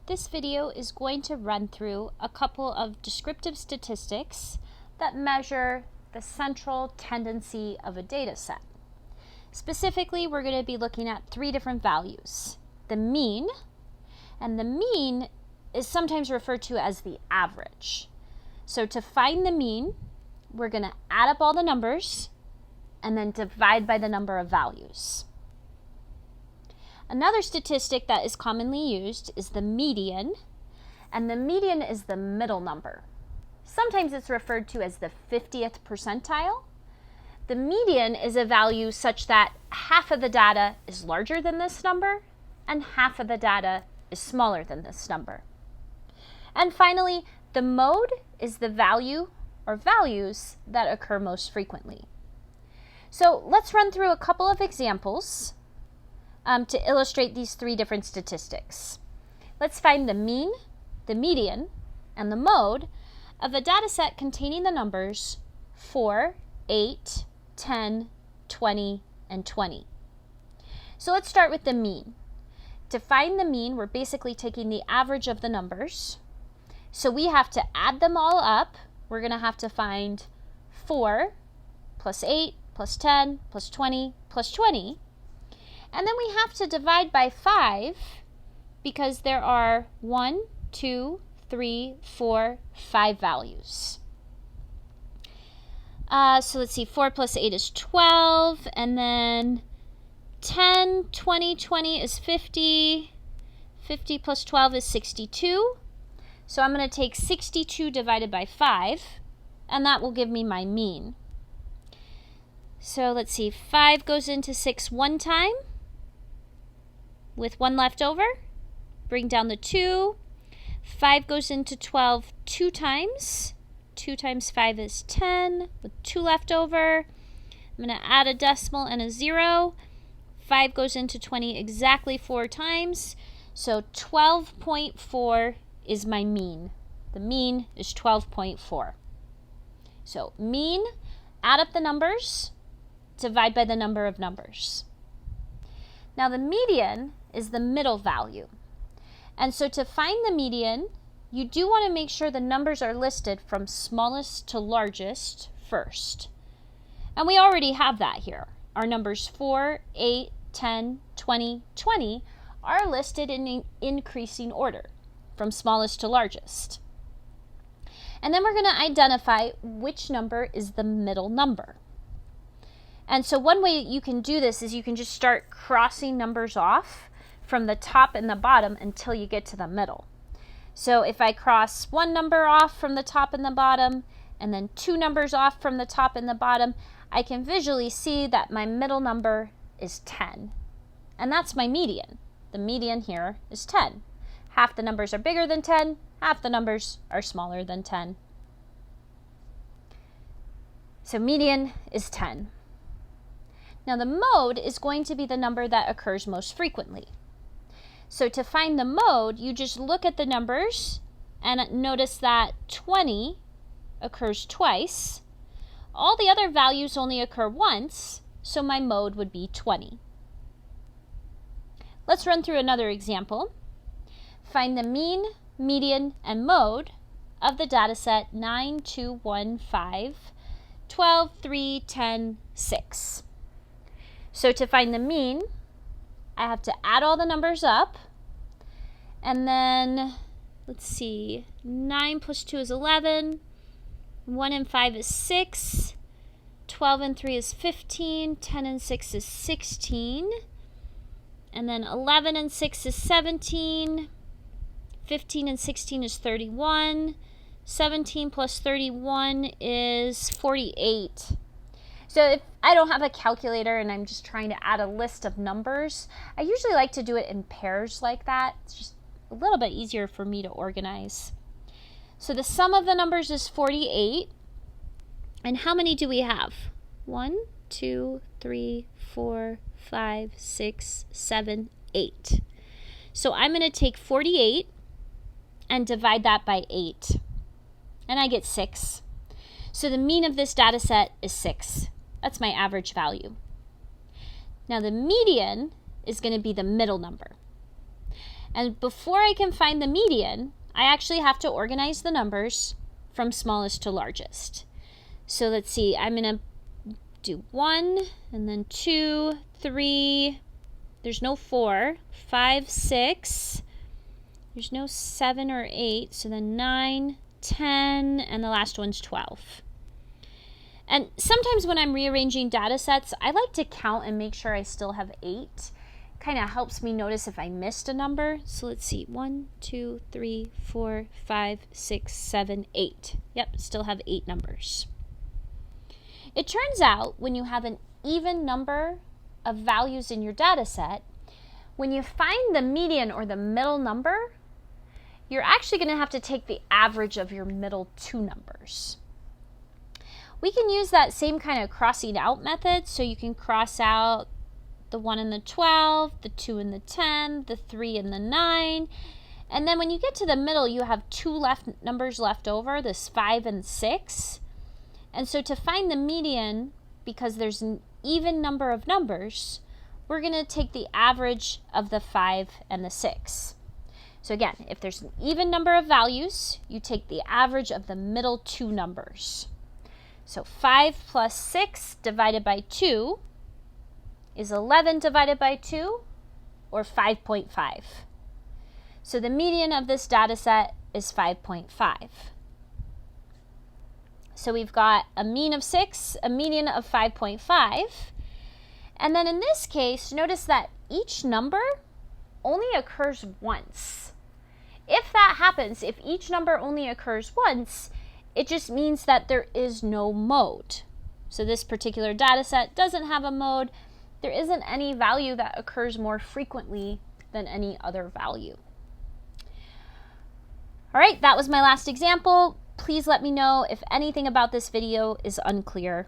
This video is going to run through a couple of descriptive statistics that measure the central tendency of a data set. Specifically, we're going to be looking at three different values. The mean, and the mean is sometimes referred to as the average. So to find the mean, we're going to add up all the numbers and then divide by the number of values. Another statistic that is commonly used is the median, and the median is the middle number. Sometimes it's referred to as the 50th percentile. The median is a value such that half of the data is larger than this number and half of the data is smaller than this number. And finally, the mode is the value or values that occur most frequently. So let's run through a couple of examples to illustrate these three different statistics. Let's find the mean, the median, and the mode of a data set containing the numbers 4, 8, 10, 20, and 20. So let's start with the mean. To find the mean, we're basically taking the average of the numbers. So we have to add them all up. We're going to have to find 4 plus 8 plus 10 plus 20 plus 20. And then we have to divide by 5 because there are 1, 2, 3, 4, 5 values. So let's see, 4 plus 8 is 12, and then 10, 20, 20 is 50, 50 plus 12 is 62. So I'm going to take 62 divided by 5, and that will give me my mean. So let's see, 5 goes into 6 one time, with 1 left over. Bring down the 2. 5 goes into 12 two times. 2 times 5 is 10, with 2 left over. I'm going to add a decimal and a 0. 5 goes into 20 exactly 4 times. So 12.4 is my mean. The mean is 12.4. So mean, add up the numbers, divide by the number of numbers. Now the median is the middle value. And so to find the median, you do want to make sure the numbers are listed from smallest to largest first. And we already have that here. Our numbers 4, 8, 10, 20, 20 are listed in increasing order from smallest to largest. And then we're going to identify which number is the middle number. And so one way you can do this is you can just start crossing numbers off from the top and the bottom until you get to the middle. So if I cross one number off from the top and the bottom, and then 2 numbers off from the top and the bottom, I can visually see that my middle number is 10. And that's my median. The median here is 10. Half the numbers are bigger than 10, half the numbers are smaller than 10. So median is 10. Now the mode is going to be the number that occurs most frequently. So to find the mode, you just look at the numbers and notice that 20 occurs twice. All the other values only occur once, so my mode would be 20. Let's run through another example. Find the mean, median, and mode of the data set 9, 2, 1, 5, 12, 3, 10, 6. So to find the mean, I have to add all the numbers up, and then, let's see, 9 plus 2 is 11, 1 and 5 is 6, 12 and 3 is 15, 10 and 6 is 16, and then 11 and 6 is 17, 15 and 16 is 31, 17 plus 31 is 48. So if I don't have a calculator and I'm just trying to add a list of numbers, I usually like to do it in pairs like that. It's just a little bit easier for me to organize. So the sum of the numbers is 48. And how many do we have? 1, 2, 3, 4, 5, 6, 7, 8. So I'm going to take 48 and divide that by 8. And I get 6. So the mean of this data set is 6. That's my average value. Now the median is going to be the middle number. And before I can find the median, I actually have to organize the numbers from smallest to largest. So let's see, I'm going to do 1, and then 2, 3, there's no 4, 5, 6, there's no 7 or 8, so then 9, 10, and the last one's 12. And sometimes when I'm rearranging data sets, I like to count and make sure I still have 8. Kind of helps me notice if I missed a number. So let's see, 1, 2, 3, 4, 5, 6, 7, 8. Yep, still have 8 numbers. It turns out when you have an even number of values in your data set, when you find the median or the middle number, you're actually going to have to take the average of your middle 2 numbers. We can use that same kind of crossing out method, so you can cross out the 1 and the 12, the 2 and the 10, the 3 and the 9. And then when you get to the middle, you have 2 numbers left over, this 5 and 6. And so to find the median, because there's an even number of numbers, we're going to take the average of the 5 and the 6. So again, if there's an even number of values, you take the average of the middle 2 numbers. So 5 plus 6 divided by 2 is 11 divided by 2, or 5.5. So the median of this data set is 5.5. So we've got a mean of 6, a median of 5.5. And then in this case, notice that each number only occurs once. If that happens, if each number only occurs once, it just means that there is no mode. So this particular data set doesn't have a mode. There isn't any value that occurs more frequently than any other value. All right, that was my last example. Please let me know if anything about this video is unclear.